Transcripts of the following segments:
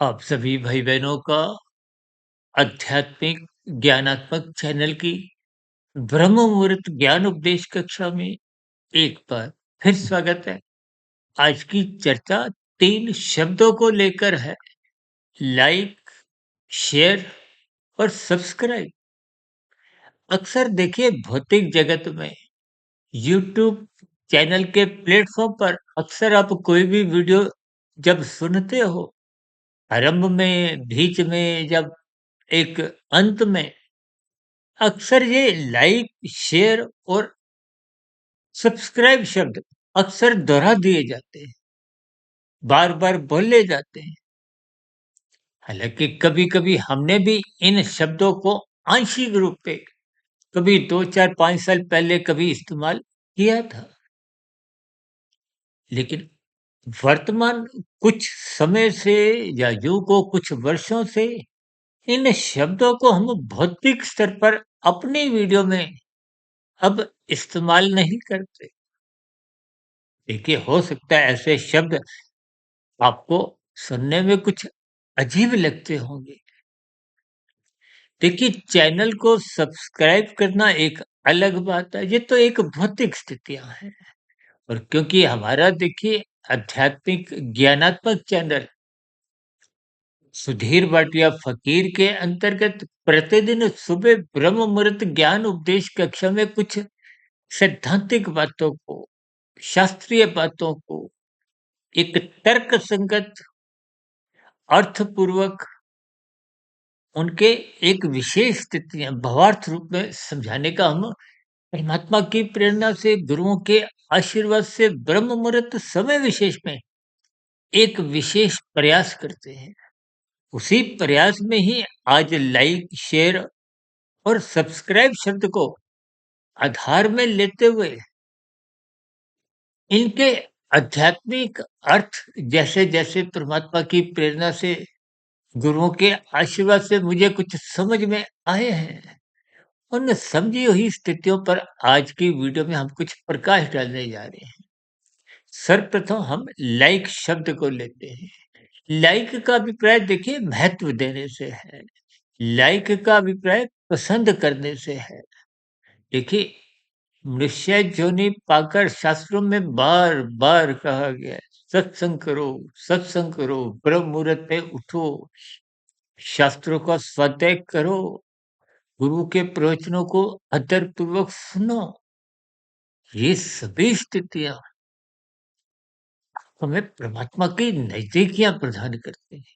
आप सभी भाई-बहनों का आध्यात्मिक ज्ञानात्मक चैनल की ब्रह्म मुहूर्त ज्ञान उपदेश कक्षा में एक बार फिर स्वागत है। आज की चर्चा 3 शब्दों को लेकर है। लाइक, शेयर और सब्सक्राइब। अक्सर देखिए भौतिक जगत में यूट्यूब चैनल के प्लेटफ़ॉर्म पर अक्सर आप कोई भी वीडियो जब सुनते हो, आरंभ में, बीच में, जब एक अंत में अक्सर ये लाइक, शेयर और सब्सक्राइब शब्द अक्सर दोहरा दिए जाते हैं, बार-बार बोले जाते हैं। हालाँकि कभी-कभी हमने भी इन शब्दों को आंशिक रूप से कभी 2, 4, 5 साल पहले कभी इस्तेमाल किया था। लेकिन वर्तमान कुछ समय से या यूँ को कुछ वर्षों से इन शब्दों को हम भौतिक स्तर पर अपनी वीडियो में अब इस्तेमाल नहीं करते। देखिए, हो सकता है ऐसे शब्द आपको सुनने में कुछ अजीब लगते होंगे। देखिए, चैनल को सब्सक्राइब करना एक अलग बात है, ये तो एक भौतिक स्थितियाँ हैं। और क्योंकि हमारा देखिए आध्यात्मिक ज्ञानात्मक चैनल सुधीर भाटिया फ़कीर के अंतर्गत प्रतिदिन सुबह ब्रह्म मुहूर्त ज्ञान उपदेश कक्षा में कुछ सैद्धांतिक बातों को, शास्त्रीय बातों को एक तर्क संगत, अर्थपूर्वक उनके एक विशेष स्थितियाँ भावार्थ रूप में समझाने का हम परमात्मा की प्रेरणा से, गुरुओं के आशीर्वाद से ब्रह्म मुहूर्त समय विशेष में एक विशेष प्रयास करते हैं। उसी प्रयास में ही आज लाइक, शेयर और सब्सक्राइब शब्द को आधार में लेते हुए इनके आध्यात्मिक अर्थ जैसे-जैसे परमात्मा की प्रेरणा से, गुरुओं के आशीर्वाद से मुझे कुछ समझ में आए हैं। उन समझी हुई स्थितियों पर आज की वीडियो में हम कुछ प्रकाश डालने जा रहे हैं। सर्वप्रथम हम लाइक शब्द को लेते हैं। लाइक का अभिप्राय देखिए महत्व देने से है। लाइक का अभिप्राय पसंद करने से है। देखिए, मनुष्य योनि पाकर शास्त्रों में बार-बार कहा गया है, सत्संग करो, ब्रह्म मुहूर्त में उठो, शास्त्रों का स्वाध्याय करो, गुरु के प्रवचनों को अदरपूर्वक सुनो। ये सभी स्थितियाँ हमें परमात्मा की नज़दीकियाँ प्रदान करती हैं,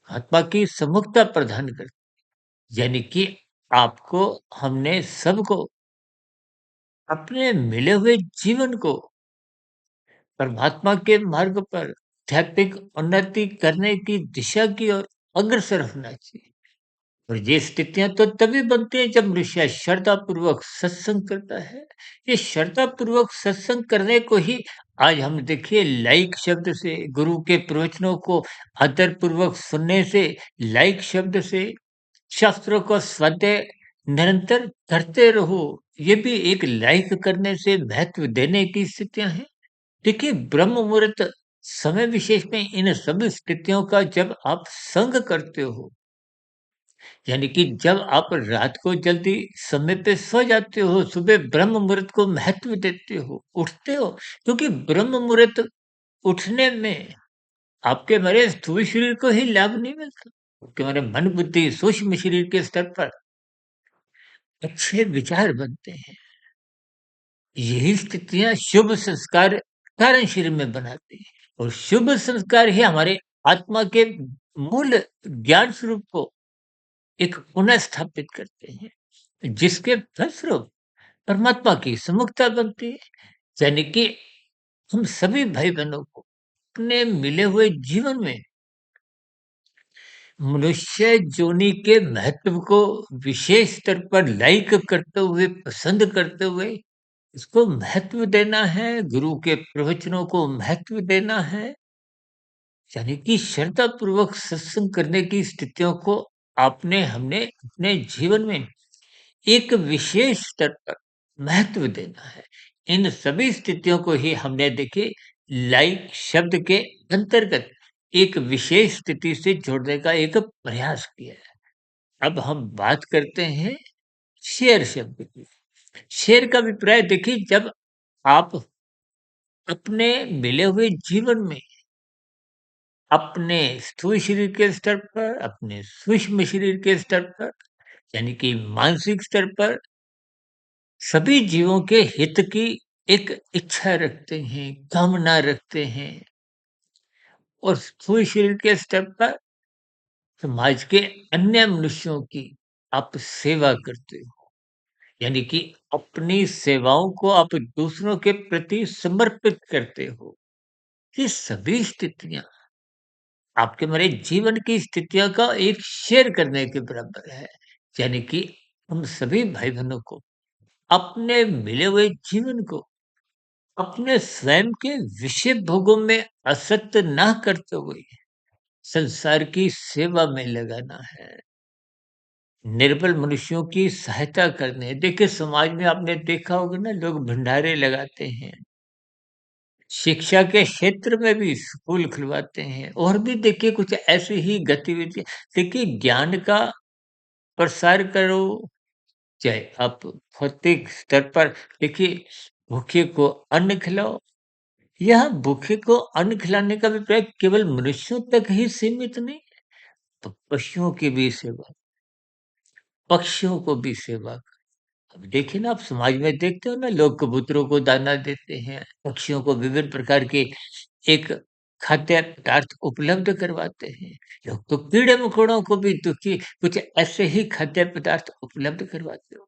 आत्मा की सम्मुखता प्रदान करती हैं। यानी कि आपको हमने सबको अपने मिले हुए जीवन को परमात्मा के मार्ग पर आध्यात्मिक उन्नति करने की दिशा की ओर अग्रसर होना चाहिए। और ये स्थितियाँ तो तभी बनती हैं जब मनुष्य श्रद्धापूर्वक सत्संग करता है। ये श्रद्धापूर्वक सत्संग करने को ही आज हम देखिए लाइक शब्द से, गुरु के प्रवचनों को आदरपूर्वक सुनने से, लाइक शब्द से, शास्त्रों का स्वाध्याय निरंतर करते रहो। ये भी एक लाइक करने से महत्व देने की स्थितियाँ हैं। देखिए, ब्रह्म मुहूर्त समय विशेष में इन सभी स्थितियों का जब आप संग करते हो, यानी कि जब आप रात को जल्दी समय पे सो जाते हो, सुबह ब्रह्म मुहूर्त को महत्व देते हो, उठते हो, क्योंकि ब्रह्म मुहूर्त उठने में आपके हमारे स्थूल शरीर को ही लाभ नहीं मिलता, क्योंकि हमारे मन, बुद्धि, सूक्ष्म शरीर के स्तर पर अच्छे विचार बनते हैं। यही स्थितियाँ शुभ संस्कार कारण शरीर में बनाती हैं और शुभ संस्कार ही हमारे आत्मा के मूल ज्ञान स्वरूप को एक पुनः स्थापित करते हैं, जिसके फलस्वरूप परमात्मा की सम्मुखता बनती है। यानी कि हम सभी भाई-बहनों को अपने मिले हुए जीवन में मनुष्य जोनि के महत्व को विशेष स्तर पर लाइक करते हुए, पसंद करते हुए इसको महत्व देना है, गुरु के प्रवचनों को महत्व देना है, यानी कि श्रद्धापूर्वक सत्संग करने की स्थितियों को आपने हमने अपने जीवन में एक विशेष स्तर पर महत्व देना है। इन सभी स्थितियों को ही हमने देखिए लाइक शब्द के अंतर्गत एक विशेष स्थिति से जोड़ने का एक प्रयास किया है। अब हम बात करते हैं शेर शब्द की। शेर का अभिप्राय देखिए, जब आप अपने मिले हुए जीवन में अपने स्थूल शरीर के स्तर पर, अपने सूक्ष्म शरीर के स्तर पर, यानी कि मानसिक स्तर पर सभी जीवों के हित की एक इच्छा रखते हैं, कामना रखते हैं, और स्थूल शरीर के स्तर पर समाज के अन्य मनुष्यों की आप सेवा करते हो। यानी कि अपनी सेवाओं को आप दूसरों के प्रति समर्पित करते हो। ये सभी स्थितियाँ आपके मेरे जीवन की स्थितियों का एक शेयर करने के बराबर है। यानी कि हम सभी भाई-बहनों को अपने मिले हुए जीवन को अपने स्वयं के विषय भोगों में आसक्त ना करते हुए संसार की सेवा में लगाना है। निर्बल मनुष्यों की सहायता करने, देखिए समाज में आपने देखा होगा ना, लोग भंडारे लगाते हैं। शिक्षा के क्षेत्र में भी स्कूल खुलवाते हैं, और भी देखिए कुछ ऐसी ही गतिविधियाँ। देखिए ज्ञान का प्रसार करो, चाहे आप भौतिक स्तर पर देखिए भूखे को अन्न खिलाओ। यह भूखे को अन्न खिलाने का अभिप्राय केवल मनुष्यों तक ही सीमित नहीं, तो पशुओं की भी सेवा, पक्षियों को भी सेवा। अब देखिए ना, आप समाज में देखते हो ना, लोग कबूतरों को दाना देते हैं, पक्षियों को विभिन्न प्रकार के एक खाद्य पदार्थ उपलब्ध करवाते हैं। लोग तो कीड़े-मकोड़ों को भी देखिए कुछ ऐसे ही खाद्य पदार्थ उपलब्ध करवाते हो।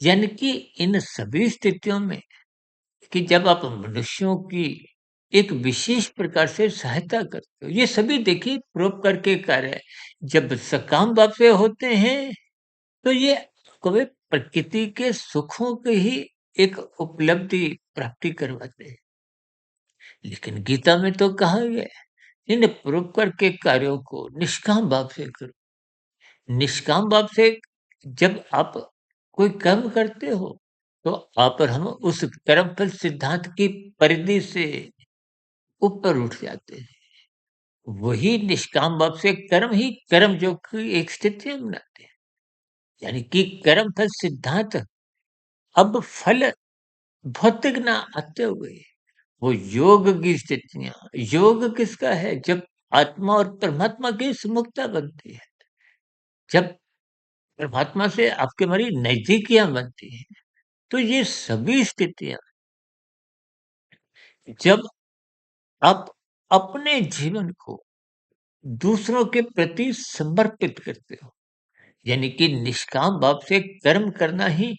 यानी कि इन सभी स्थितियों में कि जब आप मनुष्यों की एक विशेष प्रकार से सहायता करते हो, ये सभी देखिए परोपकार के कार्य है। जब सकाम भाव से होते हैं, तो ये कभी प्रकृति के सुखों की ही एक उपलब्धि प्राप्ति करवाते हैं। लेकिन गीता में तो कहा गया है, इन परोपकार के कार्यों को निष्काम भाव से करो। निष्काम भाव से जब आप कोई कर्म करते हो, तो आप और हम उस कर्मफल सिद्धांत की परिधि से ऊपर उठ जाते हैं। वही निष्काम भाव से कर्म ही कर्म योग की एक स्थिति हम बनाते हैं। यानी कि कर्मफल सिद्धांत अब फल भौतिक ना आते हुए वो योग की स्थितियाँ, योग किसका है? जब आत्मा और परमात्मा की सुमुखता बनती है, जब परमात्मा से आपकी हमारी नज़दीकियाँ बनती हैं, तो ये सभी स्थितियाँ जब आप अपने जीवन को दूसरों के प्रति समर्पित करते हो, यानी कि निष्काम भाव से कर्म करना ही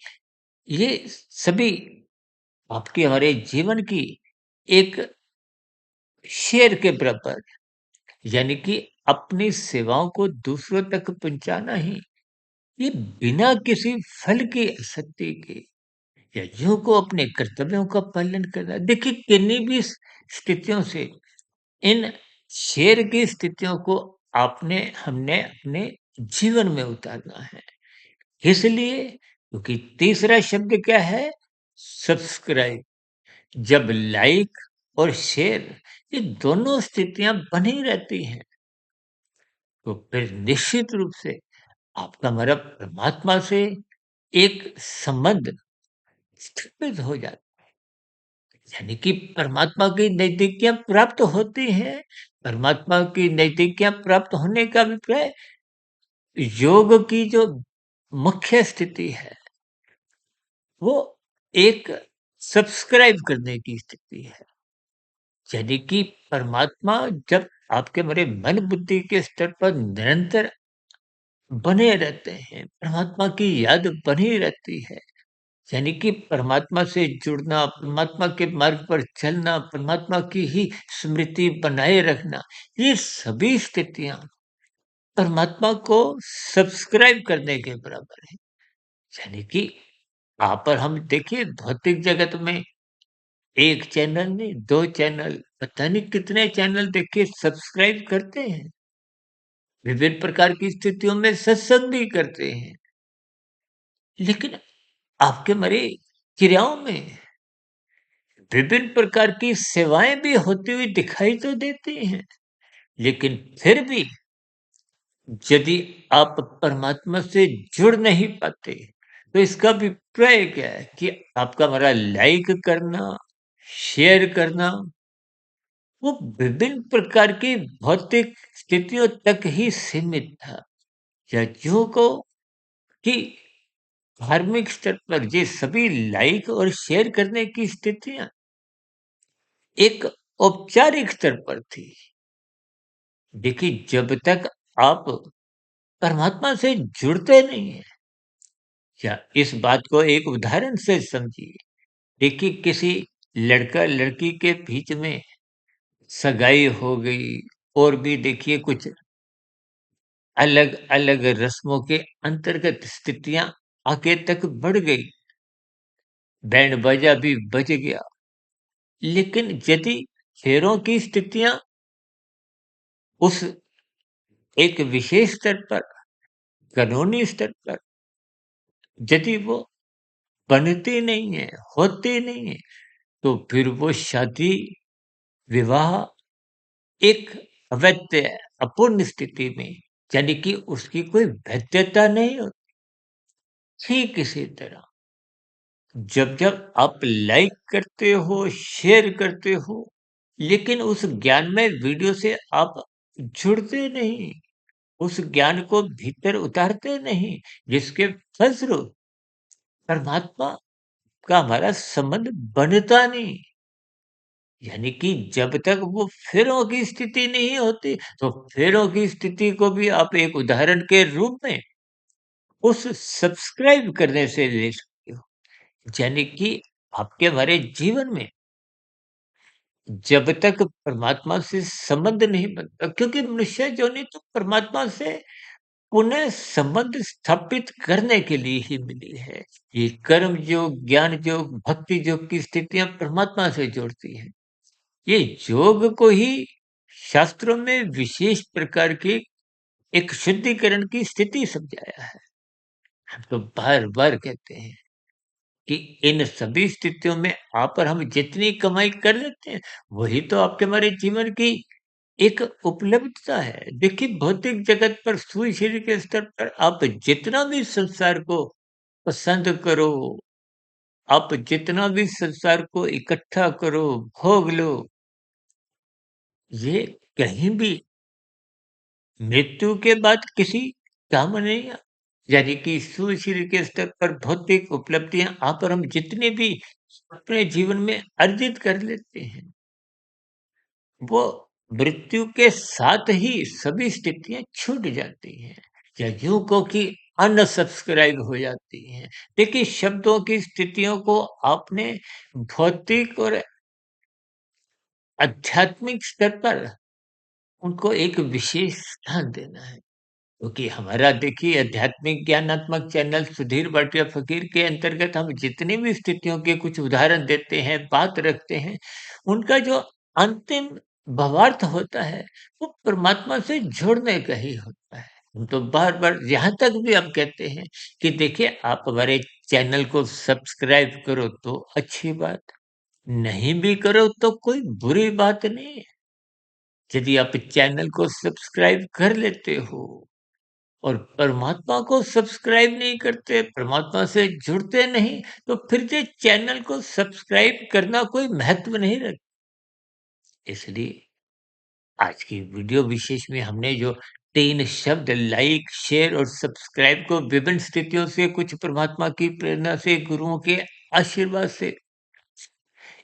ये सभी आपके हमारे जीवन की एक शेर के बराबर, यानी कि अपनी सेवाओं को दूसरों तक पहुँचाना ही ये बिना किसी फल की आसक्ति के, या यूँ को अपने कर्तव्यों का पालन करना। देखिए किन्हीं भी स्थितियों से इन शेर की स्थितियों को आपने हमने अपने जीवन में उतारना है। इसलिए क्योंकि तीसरा शब्द क्या है? सब्सक्राइब। जब लाइक और शेयर ये दोनों स्थितियाँ बनी रहती हैं, तो फिर निश्चित रूप से आपका हमारा परमात्मा से एक संबंध स्थापित हो जाता है। यानी कि परमात्मा की नज़दीकियाँ प्राप्त होती हैं। परमात्मा की नज़दीकियाँ प्राप्त होने का अभिप्राय योग की जो मुख्य स्थिति है, वो एक सब्सक्राइब करने की स्थिति है। यानी कि परमात्मा जब आपके मेरे मन बुद्धि के स्तर पर निरंतर बने रहते हैं, परमात्मा की याद बनी रहती है। यानी कि परमात्मा से जुड़ना, परमात्मा के मार्ग पर चलना, परमात्मा की ही स्मृति बनाए रखना, ये सभी स्थितियाँ परमात्मा को सब्सक्राइब करने के बराबर है। यानी कि आप और हम देखिए भौतिक जगत में 1 चैनल नहीं, 2 चैनल, पता नहीं कितने चैनल देखिए सब्सक्राइब करते हैं। विभिन्न प्रकार की स्थितियों में सत्संग भी करते हैं। लेकिन आपके मेरे क्रियाओं में विभिन्न प्रकार की सेवाएँ भी होती हुई दिखाई तो देती हैं। लेकिन फिर भी यदि आप परमात्मा से जुड़ नहीं पाते, तो इसका अभिप्राय क्या है कि आपका हमारा लाइक करना, शेयर करना, वो विभिन्न प्रकार की भौतिक स्थितियों तक ही सीमित था। या यूँ कहो कि धार्मिक स्तर पर ये सभी लाइक और शेयर करने की स्थितियाँ एक औपचारिक स्तर पर थी। देखिए, जब तक आप परमात्मा से जुड़ते नहीं हैं, या इस बात को एक उदाहरण से समझिए। देखिए, किसी लड़का-लड़की के बीच में सगाई हो गई और भी देखिए कुछ अलग-अलग रस्मों के अंतर्गत स्थितियाँ आगे तक बढ़ गई, बैंड बाजा भी बज गया। लेकिन यदि फेरों की स्थितियाँ उस एक विशेष स्तर पर, कानूनी स्तर पर यदि वो बनती नहीं है, होती नहीं है, तो फिर वो शादी, विवाह एक अवैध अपूर्ण स्थिति में, यानी कि उसकी कोई वैधता नहीं होती। ठीक इसी तरह जब-जब आप लाइक करते हो, शेयर करते हो, लेकिन उस ज्ञानमय वीडियो से आप जुड़ते नहीं, उस ज्ञान को भीतर उतारते नहीं, जिसके फलस्वरूप परमात्मा का हमारा संबंध बनता नहीं। यानी कि जब तक वो फेरों की स्थिति नहीं होती, तो फेरों की स्थिति को भी आप एक उदाहरण के रूप में उस सब्सक्राइब करने से ले सकते हो। यानी कि आपके हमारे जीवन में जब तक परमात्मा से संबंध नहीं बनता, क्योंकि मनुष्य जोनि तो परमात्मा से पुनः संबंध स्थापित करने के लिए ही मिली है। ये कर्म योग, ज्ञान योग, भक्ति योग की स्थितियाँ परमात्मा से जोड़ती हैं। ये योग को ही शास्त्रों में विशेष प्रकार की एक शुद्धिकरण की स्थिति समझाया है। हम तो बार-बार कहते हैं कि इन सभी स्थितियों में आप और हम जितनी कमाई कर लेते हैं, वही तो आपके हमारे जीवन की एक उपलब्धता है। देखिए, भौतिक जगत पर सूर्य शरीर के स्तर पर आप जितना भी संसार को पसंद करो, आप जितना भी संसार को इकट्ठा करो, भोग लो, ये कहीं भी मृत्यु के बाद किसी काम नहीं आ। यानी कि सूर्य शरीर के स्तर पर भौतिक उपलब्धियां आप और हम जितने भी अपने जीवन में अर्जित कर लेते हैं, वो मृत्यु के साथ ही सभी स्थितियां छूट जाती हैं, या यूं को कि अनसब्सक्राइब हो जाती हैं। देखिए, शब्दों की स्थितियों को आपने भौतिक और आध्यात्मिक स्तर पर उनको एक विशेष स्थान देना है। क्योंकि हमारा देखिए आध्यात्मिक ज्ञानात्मक चैनल सुधीर भाटिया फकीर के अंतर्गत हम जितनी भी स्थितियों के कुछ उदाहरण देते हैं, बात रखते हैं, उनका जो अंतिम भावार्थ होता है, वो परमात्मा से जुड़ने का ही होता है। हम तो बार-बार यहाँ तक भी हम कहते हैं कि देखिए, आप हमारे चैनल को सब्सक्राइब करो तो अच्छी बात, नहीं भी करो तो कोई बुरी बात नहीं है। यदि आप चैनल को सब्सक्राइब कर लेते हो और परमात्मा को सब्सक्राइब नहीं करते, परमात्मा से जुड़ते नहीं, तो फिर ये चैनल को सब्सक्राइब करना कोई महत्व नहीं रखता। इसलिए आज की वीडियो विशेष में हमने जो 3 शब्द लाइक, शेयर और सब्सक्राइब को विभिन्न स्थितियों से, कुछ परमात्मा की प्रेरणा से, गुरुओं के आशीर्वाद से,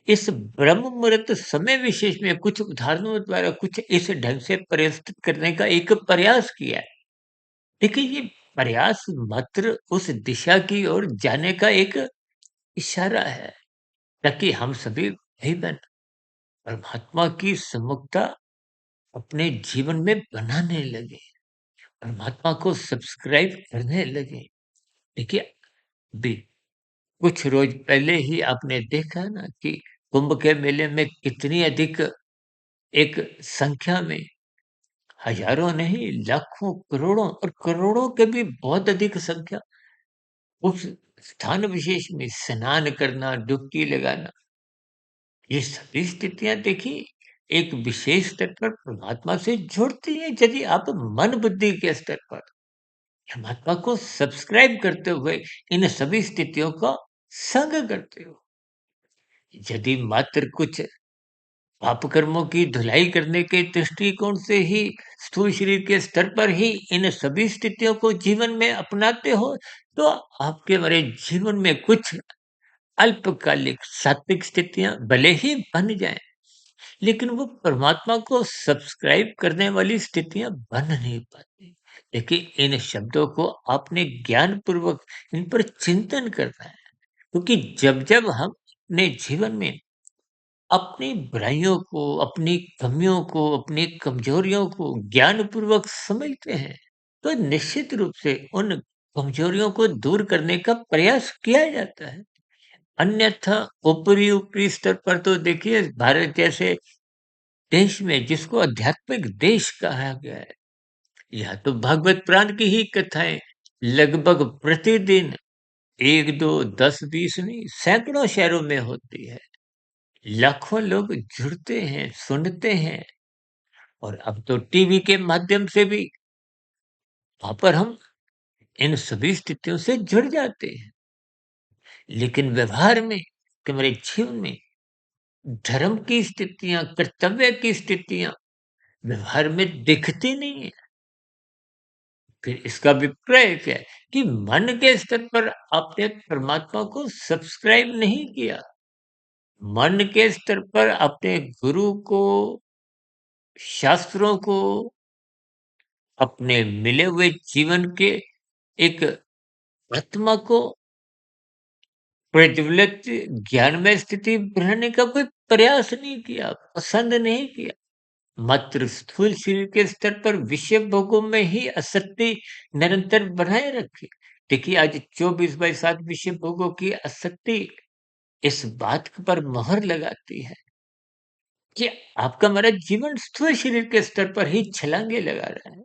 इस ब्रह्म मुहूर्त समय विशेष में कुछ उदाहरणों द्वारा कुछ इस ढंग से प्रस्तुत करने का एक प्रयास किया है। देखिए, ये प्रयास मात्र उस दिशा की ओर जाने का एक इशारा है, ताकि हम सभी भाई-बहन परमात्मा की सम्मुखता अपने जीवन में बनाने लगे, परमात्मा को सब्सक्राइब करने लगे। देखिए, अभी कुछ रोज पहले ही आपने देखा ना कि कुंभ के मेले में कितनी अधिक एक संख्या में हजारों नहीं, लाखों, करोड़ों और करोड़ों के भी बहुत अधिक संख्या उस स्थान विशेष में स्नान करना, डुबकी लगाना, ये सभी स्थितियाँ देखिए एक विशेष स्तर पर परमात्मा से जुड़ती हैं यदि आप मन बुद्धि के स्तर पर परमात्मा को सब्सक्राइब करते हुए इन सभी स्थितियों का संग करते हो। यदि मात्र कुछ पाप कर्मों की धुलाई करने के दृष्टिकोण से ही स्थूल शरीर के स्तर पर ही इन सभी स्थितियों को जीवन में अपनाते हो, तो आपके हमारे जीवन में कुछ अल्पकालिक सात्विक स्थितियां भले ही बन जाएं, लेकिन वो परमात्मा को सब्सक्राइब करने वाली स्थितियां बन नहीं पाती। देखिए, इन शब्दों को आपने ज्ञान पूर्वक इन पर चिंतन करना है, क्योंकि जब जब हम अपने जीवन में अपनी बुराइयों को, अपनी कमियों को, अपनी कमजोरियों को ज्ञानपूर्वक समझते हैं, तो निश्चित रूप से उन कमजोरियों को दूर करने का प्रयास किया जाता है। अन्यथा ऊपरी-ऊपरी स्तर पर तो देखिए भारत जैसे देश में जिसको आध्यात्मिक देश कहा गया है, यहाँ तो भागवत पुराण की ही कथाएँ लगभग प्रतिदिन 1, 2, 10, 20 नहीं सैकड़ों शहरों में होती है। लाखों लोग जुड़ते हैं, सुनते हैं और अब तो टीवी के माध्यम से भी वहाँ पर हम इन सभी स्थितियों से जुड़ जाते हैं। लेकिन व्यवहार में, कि हमारे जीवन में धर्म की स्थितियाँ, कर्तव्य की स्थितियाँ व्यवहार में दिखती नहीं है। फिर इसका अभिप्राय क्या है कि मन के स्तर पर आपने परमात्मा को सब्सक्राइब नहीं किया। मन के स्तर पर अपने गुरु को, शास्त्रों को, अपने मिले हुए जीवन के एक आत्मा को प्रज्वलित ज्ञानमय स्थिति बनाने का कोई प्रयास नहीं किया, पसंद नहीं किया। मात्र स्थूल शरीर के स्तर पर विषय भोगों में ही आसक्ति निरंतर बनाए रखी। देखिए, आज 24/7 विषय भोगों की आसक्ति इस बात पर मोहर लगाती है कि आपका हमारा जीवन स्थूल शरीर के स्तर पर ही छलांगे लगा रहा है।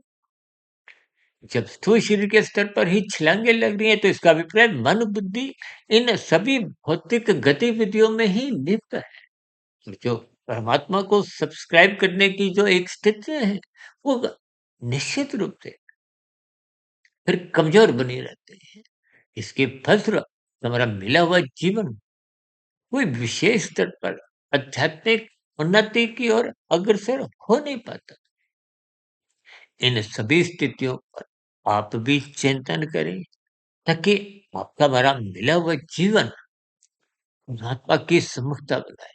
जब स्थूल शरीर के स्तर पर ही छलांगे लग रही हैं, तो इसका अभिप्राय मन बुद्धि इन सभी भौतिक गतिविधियों में ही लिप्त है। जो परमात्मा को सब्सक्राइब करने की जो एक स्थिति है, वो निश्चित रूप से फिर कमजोर बनी रहते हैं। इसके फलस्वरूप हमारा मिला हुआ जीवन कोई विशेष स्तर पर आध्यात्मिक उन्नति की ओर अग्रसर हो नहीं पाता। इन सभी स्थितियों पर आप भी चिंतन करें, ताकि आपका हमारा मिला हुआ जीवन परमात्मा की सम्मुखता बनाए।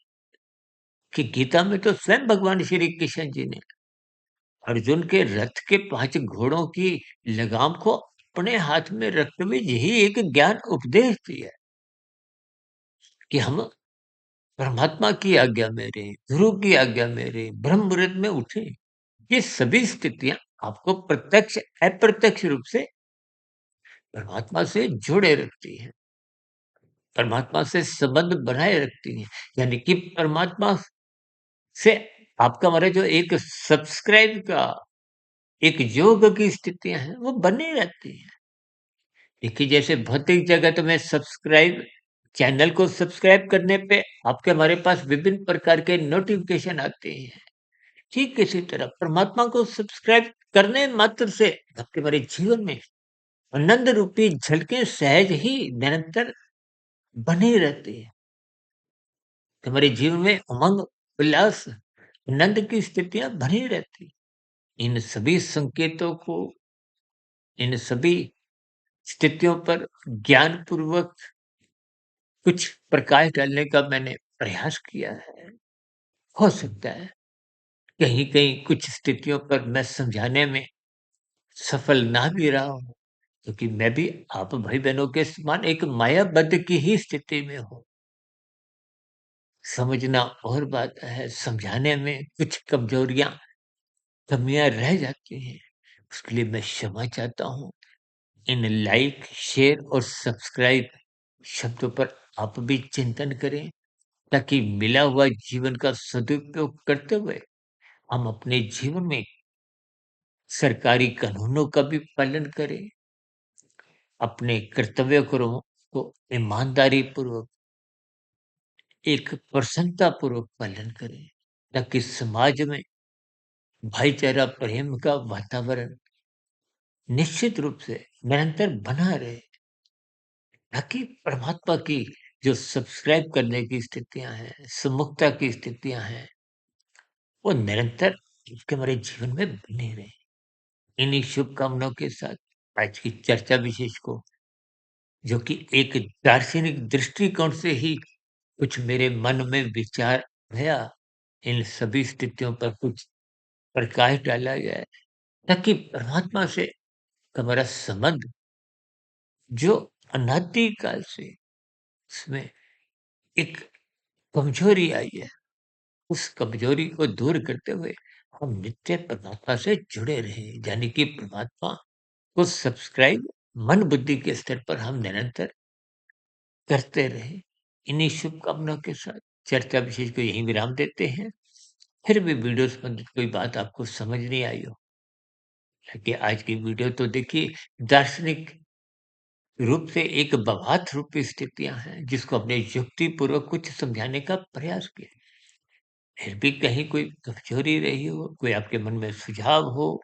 कि गीता में तो स्वयं भगवान श्री कृष्ण जी ने अर्जुन के रथ के 5 घोड़ों की लगाम को अपने हाथ में रखते हुए यही एक ज्ञान उपदेश दिया है कि हम परमात्मा की आज्ञा में रहें, गुरु की आज्ञा में रहें, ब्रह्म मुहूर्त में उठें। ये सभी स्थितियाँ आपको प्रत्यक्ष, अप्रत्यक्ष रूप से परमात्मा से जोड़े रखती हैं, परमात्मा से संबंध बनाए रखती हैं। यानी कि परमात्मा से आपका हमारा जो एक सब्सक्राइब का, एक योग की स्थितियाँ हैं, वो बनी रहती हैं। देखिए, जैसे भौतिक जगत में सब्सक्राइब चैनल को सब्सक्राइब करने पे आपके हमारे पास विभिन्न प्रकार के नोटिफ़िकेशन आते हैं। ठीक इसी तरह परमात्मा को सब्सक्राइब करने मात्र से आपके हमारे जीवन में आनंद रूपी झलकें सहज ही निरंतर बनी रहती है। हमारे जीवन में उमंग, उल्लास, आनंद की स्थितियाँ बनी रहती हैं। इन सभी संकेतों को, इन सभी स्थितियों पर ज्ञानपूर्वक कुछ प्रकाश डालने का मैंने प्रयास किया है। हो सकता है कहीं-कहीं कुछ स्थितियों पर मैं समझाने में सफल ना भी रहा हूँ, क्योंकि मैं भी आप भाई-बहनों के समान एक मायाबद्ध की ही स्थिति में हूँ। समझना और बात है, समझाने में कुछ कमजोरियाँ, कमियाँ रह जाती हैं। उसके लिए मैं क्षमा चाहता हूँ। इन लाइक, शेयर और सब्सक्राइब शब्दों पर आप भी चिंतन करें, ताकि मिला हुआ जीवन का सदुपयोग करते हुए हम अपने जीवन में सरकारी कानूनों का भी पालन करें, अपने कर्तव्य कर्मों को ईमानदारी पूर्वक, एक प्रसन्नता पूर्वक पालन करें। ताकि समाज में भाईचारा, प्रेम का वातावरण निश्चित रूप से निरंतर बना रहे, ताकि परमात्मा की जो सब्सक्राइब करने की स्थितियाँ हैं, सुमुखता की स्थितियाँ हैं, वो निरंतर आपके हमारे जीवन में बनी रहें। इन्हीं शुभकामनाओं के साथ आज की चर्चा विशेष को, जो कि एक दार्शनिक दृष्टिकोण से ही कुछ मेरे मन में विचार आया, इन सभी स्थितियों पर कुछ प्रकाश डाला गया है, ताकि परमात्मा से हमारा संबंध जो अनादि काल से उसमें एक कमजोरी आई है, उस कमजोरी को दूर करते हुए हम नित्य परमात्मा से जुड़े रहें। यानी कि परमात्मा को सब्सक्राइब मन बुद्धि के स्तर पर हम निरंतर करते रहें। इन्हीं शुभकामनाओं के साथ चर्चा विशेष को यहीं विराम देते हैं। फिर भी वीडियो संबंधित कोई बात आपको समझ नहीं आई हो, कि आज की वीडियो तो देखिए दार्शनिक रूप से एक बवात रूपी स्थितियां हैं, जिसको अपने युक्ति पूर्वक कुछ समझाने का प्रयास किया। फिर भी कहीं कोई कमजोरी रही हो, कोई आपके मन में सुझाव हो,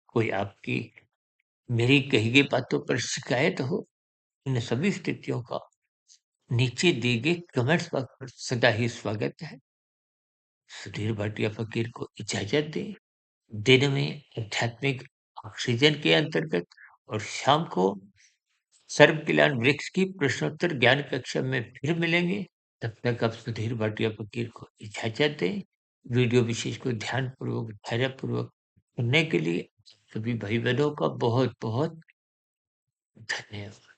कोई आपकी मेरी कही गई बातों पर शिकायत हो, इन सभी स्थितियों का नीचे दिए गए कमेंट्स बॉक्स पर सदा ही स्वागत है। सुधीर भाटिया फकीर को इजाजत दें। दिन में आध्यात्मिक ऑक्सीजन के अंतर्गत और शाम को सर्व कल्याण वृक्ष की प्रश्नोत्तर ज्ञान कक्षा में फिर मिलेंगे। तब तक आप सुधीर भाटिया फकीर को इजाजत दें। वीडियो विशेष को ध्यानपूर्वक, धैर्यपूर्वक सुनने के लिए सभी भाई बहनों का बहुत बहुत धन्यवाद।